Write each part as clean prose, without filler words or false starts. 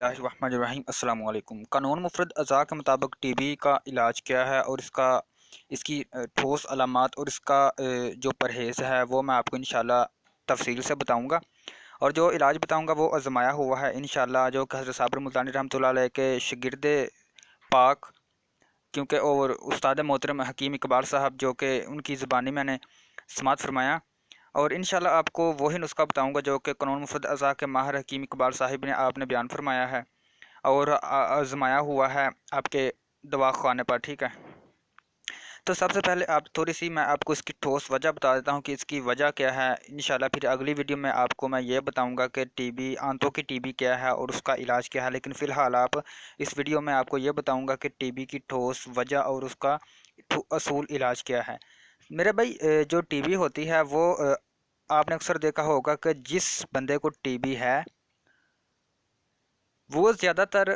बिस्मिल्लाहिर्रहमानिर्रहीम। अस्सलाम वालेकुम। कानून मुफ़रद अज़ा के मुताबिक टीबी का इलाज क्या है और इसकी ठोस अलामात और इसका जो परहेज़ है वो मैं आपको इंशाल्लाह तफसील से बताऊंगा। और जो इलाज बताऊंगा वो आजमाया हुआ है इंशाल्लाह, जो कि हज़रत साबिर मुल्तानी रहमतुल्लाह अलैह के शागिर्द पाक, क्योंकि और उस्ताद मोहतरम हकीम इकबाल साहब, जो कि उनकी ज़बानी मैंने समात फरमाया। और इंशाल्लाह आपको वही नुस्खा बताऊंगा जो कि कानून मुफ़रद अज़ा के माहिर हकीम इकबाल साहिब ने आपने बयान फरमाया है और आजमाया हुआ है आपके दवा खाने पर। ठीक है, तो सबसे पहले आप थोड़ी सी मैं आपको इसकी ठोस वजह बता देता हूँ कि इसकी वजह क्या है। इंशाल्लाह फिर अगली वीडियो में आपको मैं ये बताऊँगा कि टीबी, आंतों की टीबी क्या है और उसका इलाज क्या है। लेकिन फ़िलहाल आप इस वीडियो में आपको ये बताऊँगा कि टीबी की ठोस वजह और उसका असूल इलाज क्या है। मेरे भाई, जो टीबी होती है वो आपने अक्सर देखा होगा कि जिस बंदे को टीबी है वो ज़्यादातर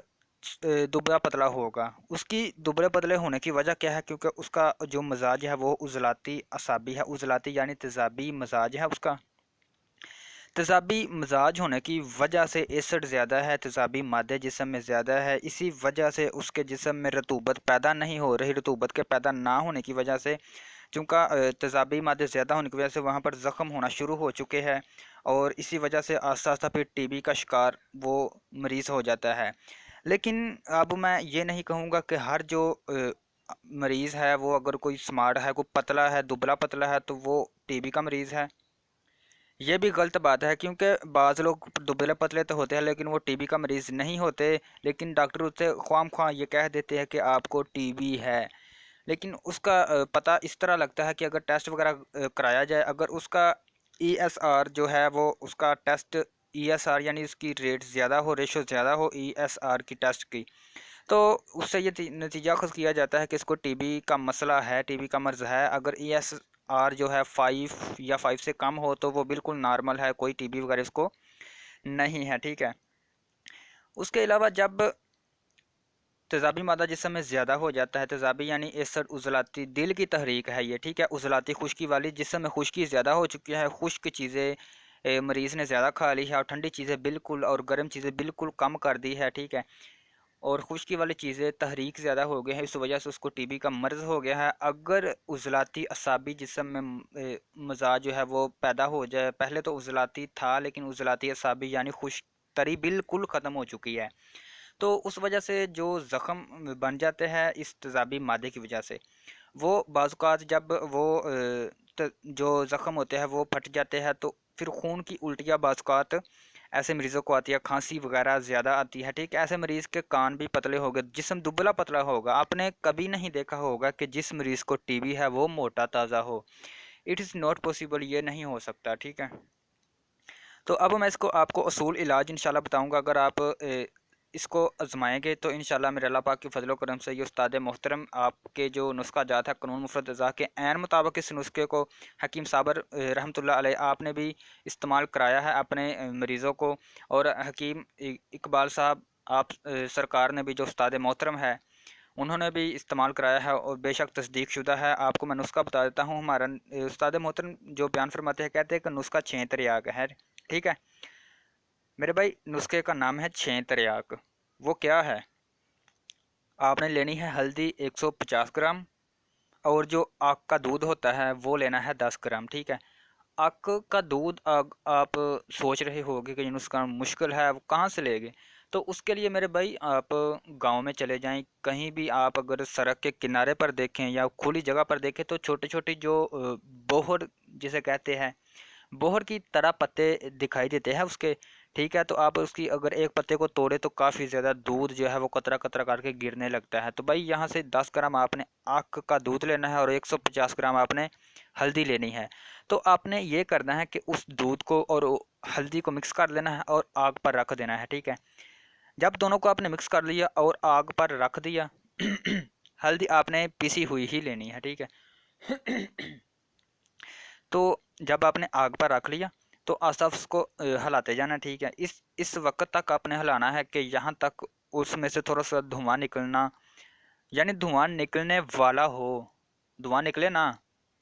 दुबला पतला होगा। उसकी दुबले पतले होने की वजह क्या है? क्योंकि उसका जो मिजाज है वो उजलाती असाबी है। उजलाती यानी तेज़ाबी मिजाज है उसका। तेज़ाबी मिजाज होने की वजह से एसिड ज़्यादा है, तेज़ाबी मादे जिस्म में ज़्यादा है। इसी वजह से उसके जिस्म में रतूबत पैदा नहीं हो रही। रतूबत के पैदा ना होने की वजह से, चूँकि तेज़ाबी मादे ज़्यादा होने की वजह से वहाँ पर ज़ख़म होना शुरू हो चुके हैं और इसी वजह से आस्ता आस्ता फिर टीबी का शिकार वो मरीज़ हो जाता है। लेकिन अब मैं ये नहीं कहूँगा कि हर जो मरीज़ है वो, अगर कोई स्मार्ट है, कोई पतला है, दुबला पतला है, तो वो टीबी का मरीज़ है। ये भी गलत बात है, क्योंकि बाज़ लोग दुबले पतले तो होते हैं लेकिन वो टीबी का मरीज़ नहीं होते। लेकिन डॉक्टर उससे ख्वाम ये कह देते हैं कि आपको टीबी है। लेकिन उसका पता इस तरह लगता है कि अगर टेस्ट वगैरह कराया जाए, अगर उसका ईएसआर जो है वो उसका टेस्ट, ईएसआर यानी उसकी रेट ज़्यादा हो, रेशो ज़्यादा हो ईएसआर की टेस्ट की, तो उससे ये नतीजा अखज़ किया जाता है कि इसको टीबी का मसला है, टीबी का मर्ज़ है। अगर ईएसआर जो है 5 या 5 से कम हो तो वो बिल्कुल नॉर्मल है, कोई टीबी वगैरह इसको नहीं है। ठीक है, उसके अलावा जब तेज़ाबी मादा जिस्म में ज़्यादा हो जाता है, तेज़ाबी यानी एसिड उज़लाती दिल की तहरीक है ये। ठीक है, उज़लाती खुश्की वाली, जिस्म में खुश्की ज़्यादा हो चुकी है, खुश्क चीज़ें मरीज़ ने ज़्यादा खा ली है और ठंडी चीज़ें बिल्कुल और गर्म चीज़ें बिल्कुल कम कर दी है। ठीक है, और खुश्की वाली चीज़ें तहरीक ज़्यादा हो गई है, इस वजह से उसको टीबी का मर्ज़ हो गया है। अगर उज़लाती असाबी जिस्म में मज़ाज जो है वो पैदा हो जाए, पहले तो उज़लाती था लेकिन उज़लाती असाबी यानी खुश्क तरी बिल्कुल ख़त्म हो चुकी है, तो उस वजह से जो ज़ख़म बन जाते हैं इस तेज़ाबी मादे की वजह से, वो बाज़ जब वो जो ज़ख़म होते हैं वो फट जाते हैं, तो फिर खून की उल्टियाँ बाज़ ऐसे मरीज़ों को आती है, खांसी वगैरह ज़्यादा आती है। ठीक है, ऐसे मरीज़ के कान भी पतले हो गए, जिस्म दुबला पतला होगा। आपने कभी नहीं देखा होगा कि जिस मरीज़ को टीबी है वो मोटा ताज़ा हो। इट इज़ नॉट पॉसिबल, ये नहीं हो सकता। ठीक है, तो अब मैं इसको आपको असूल इलाज इंशाल्लाह बताऊंगा। अगर आप इसको आजमाएंगे तो इंशाल्लाह मेरे अल्लाह पाक के फजल करम से ये उस्ताद मोहतरम आपके जो नुस्खा जात है कानून मुफरत अज़ा के ऐन मुताबिक, इस नुस्खे को हकीम साबर रहमतुल्लाह अलैह आपने भी इस्तेमाल कराया है अपने मरीज़ों को। और हकीम इकबाल साहब आप सरकार ने भी, जो उस्ताद मोहतरम है, उन्होंने भी इस्तेमाल कराया है और बेशक तस्दीक शुदा है। आपको मैं नुस्खा बता देता हूँ। हमारा उस्ताद मोहतरम जो बयान फरमाते हैं, कहते हैं कि नुस्खा 6 त्रियाग है। ठीक है मेरे भाई, नुस्खे का नाम है 6 त्रियाग। वो क्या है? आपने लेनी है हल्दी 150 ग्राम, और जो आक का दूध होता है वो लेना है 10 ग्राम। ठीक है, आक का दूध आप सोच रहे होगे कि नुस्खा मुश्किल है, वो कहाँ से लेंगे? तो उसके लिए मेरे भाई आप गांव में चले जाएं, कहीं भी आप अगर सड़क के किनारे पर देखें या खुली जगह पर देखें तो छोटे छोटे जो बोहर जिसे कहते हैं, बोहर की तरह पत्ते दिखाई देते हैं उसके। ठीक है, तो आप उसकी अगर एक पत्ते को तोड़े तो काफ़ी ज़्यादा दूध जो है वो कतरा कतरा करके गिरने लगता है। तो भाई यहाँ से 10 ग्राम आपने आक का दूध लेना है और 150 ग्राम आपने हल्दी लेनी है। तो आपने ये करना है कि उस दूध को और हल्दी को मिक्स कर लेना है और आग पर रख देना है। ठीक है, जब दोनों को आपने मिक्स कर लिया और आग पर रख दिया हल्दी आपने पिसी हुई ही लेनी है। ठीक है तो जब आपने आग पर रख लिया तो आस्ता उसको हिलाते जाना। ठीक है, इस वक्त तक आपने हिलाना है कि यहाँ तक उसमें से थोड़ा सा धुआं निकलना, यानी धुआं निकलने वाला हो। धुआं निकले ना,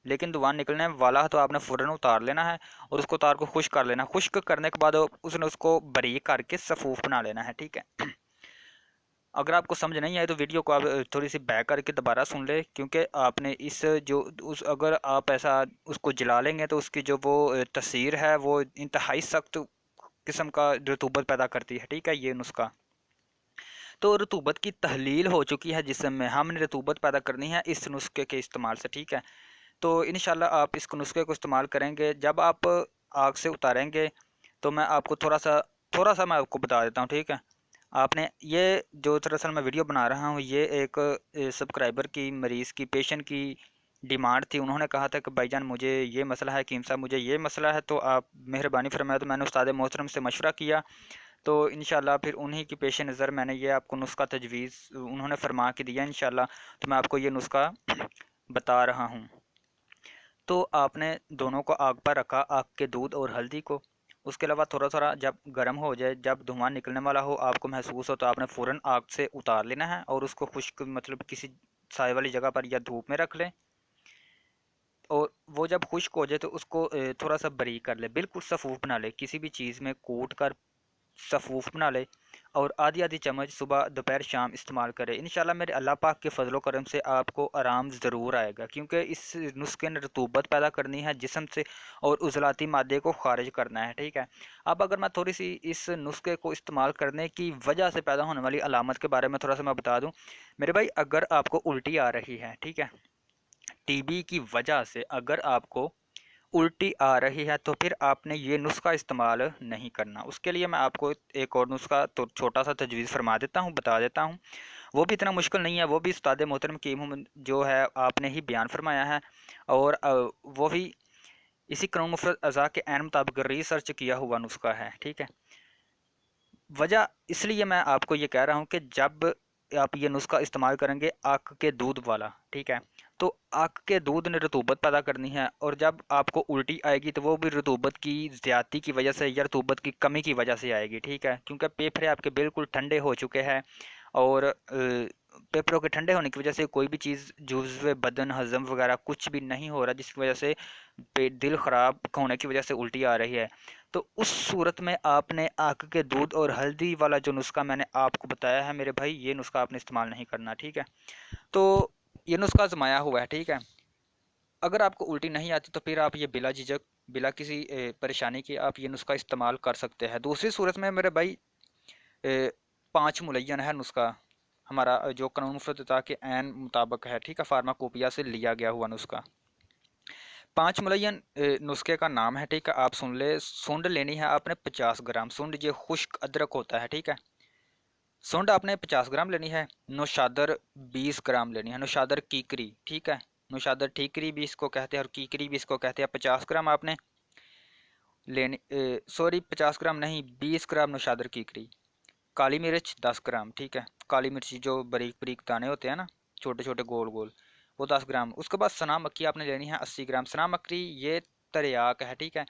लेकिन धुआं निकलने वाला है तो आपने फ़ौरन उतार लेना है और उसको उतार को खुश्क कर लेना। खुश्क करने के बाद उसने उसको बारीक करके सफूफ बना लेना है, ठीक है। अगर आपको समझ नहीं आए तो वीडियो को आप थोड़ी सी बैक करके दोबारा सुन ले, क्योंकि आपने इस जो उस अगर आप ऐसा उसको जला लेंगे तो उसकी जो वो तसीर है वो इंतहाई सख्त किस्म का रतूबत पैदा करती है, ठीक है, ये नुस्खा। तो रतूबत की तहलील हो चुकी है जिस्म में, हमने रतूबत पैदा करनी है इस नुस्खे के इस्तेमाल से, ठीक है। तो इंशाल्लाह आप इस नुस्खे को इस्तेमाल करेंगे। जब आप आग से उतारेंगे तो मैं आपको थोड़ा सा मैं आपको बता देता हूँ, ठीक है। आपने ये जो दरअसल मैं वीडियो बना रहा हूँ ये एक सब्सक्राइबर की, मरीज़ की, पेशेंट की डिमांड थी। उन्होंने कहा था कि भाईजान मुझे ये मसला है, कीम साहब मुझे ये मसला है, तो आप मेहरबानी फरमाया। तो मैंने उस्ताद मोहतरम से मशवरा किया, तो इंशाल्लाह फिर उन्हीं की पेश नज़र मैंने ये आपको नुस्खा तजवीज़ उन्होंने फरमा के दिया इंशाल्लाह। तो मैं आपको ये नुस्खा बता रहा हूँ। तो आपने दोनों को आग पर रखा, आग के दूध और हल्दी को। उसके अलावा थोड़ा थोड़ा जब गर्म हो जाए, जब धुआं निकलने वाला हो, आपको महसूस हो, तो आपने फ़ौरन आग से उतार लेना है और उसको खुश्क मतलब किसी साए वाली जगह पर या धूप में रख लें। और वो जब खुश्क हो जाए तो उसको थोड़ा सा बारीक कर ले, बिल्कुल सफ़ूफ बना ले, किसी भी चीज़ में कूट कर सफ़ूफ बना ले। और आधी आधी चम्मच सुबह दोपहर शाम इस्तेमाल करें। इंशाल्लाह मेरे अल्लाह पाक के फजलो करम से आपको आराम ज़रूर आएगा, क्योंकि इस नुस्खे ने रतूबत पैदा करनी है जिस्म से और उज़लाती मादे को खारिज करना है, ठीक है। अब अगर मैं थोड़ी सी इस नुस्खे को इस्तेमाल करने की वजह से पैदा होने वाली अलामत के बारे में थोड़ा सा मैं बता दूं। मेरे भाई, अगर आपको उल्टी आ रही है, ठीक है, टीबी की वजह से अगर आपको उल्टी आ रही है तो फिर आपने ये नुस्खा इस्तेमाल नहीं करना। उसके लिए मैं आपको एक और नुस्खा तो छोटा सा तजवीज़ फरमा देता हूँ, बता देता हूँ। वो भी इतना मुश्किल नहीं है, वो भी उस्ताद मोहतरम कीम जो है आपने ही बयान फरमाया है। और वो भी इसी कानून मुफरत अज़ा के ऐन मुताबिक रिसर्च किया हुआ नुस्खा है, ठीक है। वजह इसलिए मैं आपको ये कह रहा हूँ कि जब आप ये नुस्खा इस्तेमाल करेंगे आक के दूध वाला, ठीक है, तो आक के दूध ने रतूबत पैदा करनी है। और जब आपको उल्टी आएगी तो वो भी रतूबत की ज़्यादती की वजह से या रतूबत की कमी की वजह से आएगी, ठीक है, क्योंकि फेफड़े आपके बिल्कुल ठंडे हो चुके हैं। और फेफड़ों के ठंडे होने की वजह से कोई भी चीज़ जुज़्व बदन हज़म वगैरह कुछ भी नहीं हो रहा, जिसकी वजह से पेट दिल ख़राब होने की वजह से उल्टी आ रही है। तो उस सूरत में आपने आक के दूध और हल्दी वाला जो नुस्खा मैंने आपको बताया है मेरे भाई, ये नुस्खा आपने इस्तेमाल नहीं करना, ठीक है। तो ये नुस्खा आजमाया हुआ है, ठीक है। अगर आपको उल्टी नहीं आती तो फिर आप ये बिला झिझक, बिला किसी परेशानी के आप ये नुस्खा इस्तेमाल कर सकते हैं। दूसरी सूरत में मेरे भाई, 5 मुलय्यन है नुस्खा हमारा, जो कानून मुफ्रदा के ऐन मुताबिक है, ठीक है, फार्माकोपिया से लिया गया हुआ नुस्खा। 5 मुलय्यन नुस्खे का नाम है, ठीक है, आप सुन ले। सुंड लेनी है आपने 50 ग्राम, सुंड ये खुश्क अदरक होता है, ठीक है। सुंड आपने 50 ग्राम लेनी है। नौशादर 20 ग्राम लेनी है, नौशादर कीकरी, ठीक है। नौशादर ठीकरी भी इसको कहते हैं और कीकरी भी इसको कहते हैं। 50 ग्राम आपने लेनी, सॉरी 50 ग्राम नहीं, 20 ग्राम नौशादर कीकरी। काली मिर्च 10 ग्राम, ठीक है, काली मिर्च जो बारीक बारीक दाने होते हैं ना, छोटे छोटे गोल गोल, वो 10 ग्राम। उसके बाद सना मक्खी आपने लेनी है 80 ग्राम। सना मक्खी ये तरियाक है, ठीक है।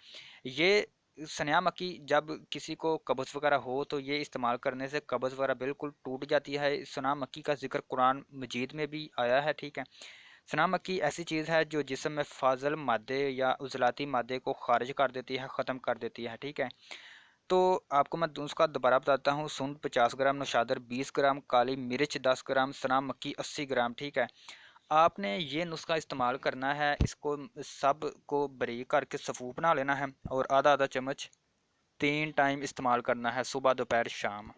ये सना मक्खी जब किसी को कब्ज़ वगैरह हो तो ये इस्तेमाल करने से कब्ज़ वगैरह बिल्कुल टूट जाती है। सना मक्खी का जिक्र कुरान मजीद में भी आया है, ठीक है। सना मक्खी ऐसी चीज़ है जो जिस्म में फाजल मादे या उजलाती मादे को खारिज कर देती है, ख़त्म कर देती है, ठीक है। तो आपको मैं उसका दोबारा बताता हूँ। सुंड 50 ग्राम, नौशादर 20 ग्राम, काली मिर्च 10 ग्राम, सना मक्खी 80 ग्राम, ठीक है। आपने ये नुस्खा इस्तेमाल करना है, इसको सब को बारीक करके सफ़ूफ बना लेना है और आधा आधा चम्मच 3 टाइम इस्तेमाल करना है, सुबह दोपहर शाम।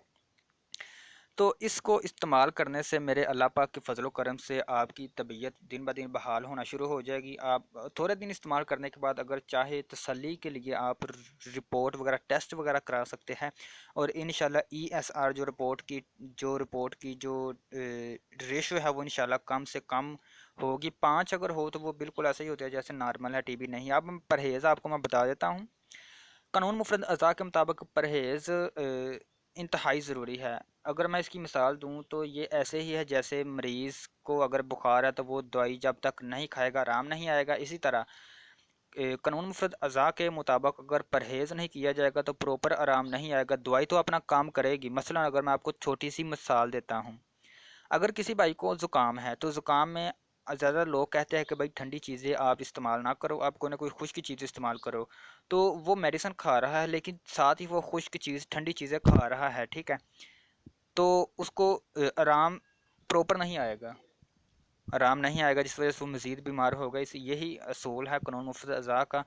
तो इसको इस्तेमाल करने से मेरे अल्लाह पाक के फजलो करम से आपकी तबीयत दिन ब दिन बहाल होना शुरू हो जाएगी। आप थोड़े दिन इस्तेमाल करने के बाद अगर चाहे तसल्ली के लिए आप रिपोर्ट वगैरह टेस्ट वगैरह करा सकते हैं। और इंशाल्लाह ESR जो रेशो है वो इंशाल्लाह कम से कम होगी। 5 अगर हो तो वो बिल्कुल ऐसे ही होता है जैसे नॉर्मल है, टीबी नहीं। अब परहेज़ आपको मैं बता देता हूँ। कानून मुफरद अज़ा के मुताबिक परहेज़ इंतहाई ज़रूरी है। अगर मैं इसकी मिसाल दूँ तो ये ऐसे ही है जैसे मरीज़ को अगर बुखार है तो वो दवाई जब तक नहीं खाएगा आराम नहीं आएगा। इसी तरह कानून मुफरद अज़ा के मुताबिक अगर परहेज़ नहीं किया जाएगा तो प्रॉपर आराम नहीं आएगा। दवाई तो अपना काम करेगी। मसलन अगर मैं आपको छोटी सी मिसाल देता हूँ, अगर किसी भाई को ज़ुकाम है तो ज़ुकाम में ज़्यादा लोग कहते हैं कि भाई ठंडी चीज़ें आप इस्तेमाल ना करो, आप कोई ना कोई खुश्क चीज़ इस्तेमाल करो। तो वो मेडिसिन खा रहा है लेकिन साथ ही वो खुश्क चीज़ ठंडी चीज़ें खा रहा है, ठीक है। तो उसको आराम प्रॉपर नहीं आएगा, आराम नहीं आएगा, जिस वजह से वो मज़ीद बीमार होगा। इस यही असूल है कानून मुफ्त अज़ा का।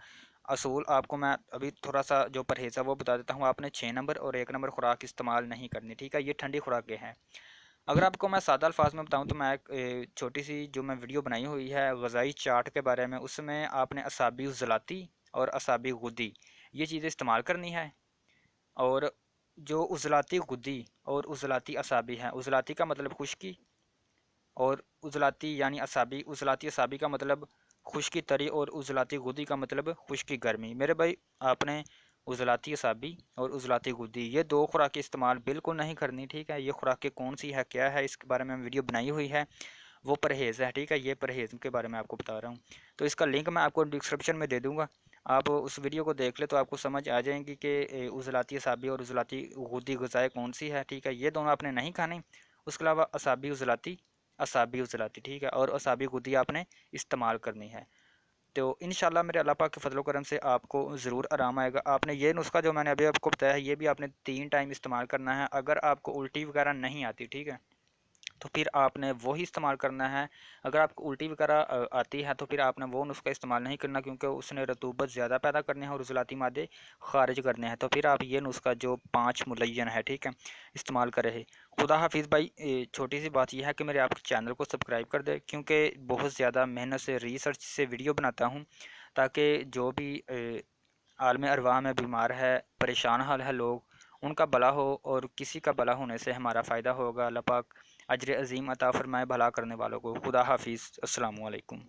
असूल आपको मैं अभी थोड़ा सा जो परहेज़ है वो बता देता हूँ। आपने 6 नंबर और 1 नंबर खुराक इस्तेमाल नहीं करनी, ठीक है। ये ठंडी खुराकें हैं। अगर आपको मैं सादा अल्फाज में बताऊं तो मैं एक छोटी सी जो मैं वीडियो बनाई हुई है ग़ज़ाई चार्ट के बारे में, उसमें आपने असाबी उज़लाती और असाबी गुद्दी ये चीज़ें इस्तेमाल करनी है। और जो उज़लाती गुद्दी और उज़लाती असाबी है, उज़लाती का मतलब खुश्की और उज़लाती यानी असाबी, उज़लाती असाबी का मतलब खुश्की तरी और उज़लाती गुद्दी का मतलब खुश्की गर्मी। मेरे भाई आपने उज़लाती असाबी और उज़लाती गुद्दी ये दो खुराकें इस्तेमाल बिल्कुल नहीं करनी, ठीक है। ये खुराकें कौन सी है क्या है इसके बारे में वीडियो बनाई हुई है, वो परहेज़ है, ठीक है। ये परहेज़ के बारे में आपको बता रहा हूँ। तो इसका लिंक मैं आपको डिस्क्रिप्शन में दे दूँगा, आप उस वीडियो को देख ले तो आपको समझ आ जाएगी कि उज़लाती असाबी और उज़लाती गुद्दी ग़िज़ाएँ कौन सी है, ठीक है। ये दोनों आपने नहीं खानी। उसके अलावा असाबी उज़लाती, असाबी उज़लाती, ठीक है, और असाबी गुद्दी आपने इस्तेमाल करनी है। तो इंशाल्लाह मेरे अल्लाह पाक के फजल करम से आपको ज़रूर आराम आएगा। आपने ये नुस्खा जो मैंने अभी आपको बताया है ये भी आपने 3 टाइम इस्तेमाल करना है। अगर आपको उल्टी वगैरह नहीं आती, ठीक है, तो फिर आपने वही इस्तेमाल करना है। अगर आपको उल्टी वगैरह आती है तो फिर आपने वो नुस्खा इस्तेमाल नहीं करना, क्योंकि उसने रतूबत ज़्यादा पैदा करने हैं और उज़लाती मादे खारिज करने हैं। तो फिर आप ये नुस्खा जो 5 मुलय्यन है, ठीक है, इस्तेमाल करें। खुदा हाफिज़ भाई। छोटी सी बात यह है कि मेरे आपके चैनल को सब्सक्राइब कर दे, क्योंकि बहुत ज़्यादा मेहनत से रिसर्च से वीडियो बनाता हूँ, ताकि जो भी आलम अरवाह में बीमार है, परेशान हाल है लोग, उनका भला हो और किसी का भला होने से हमारा फ़ायदा होगा। अल्लाह पाक अजर अज़ीम अता फ़रमाए भला करने वालों को। खुदा हाफिज़। अस्सलामु अलैकुम।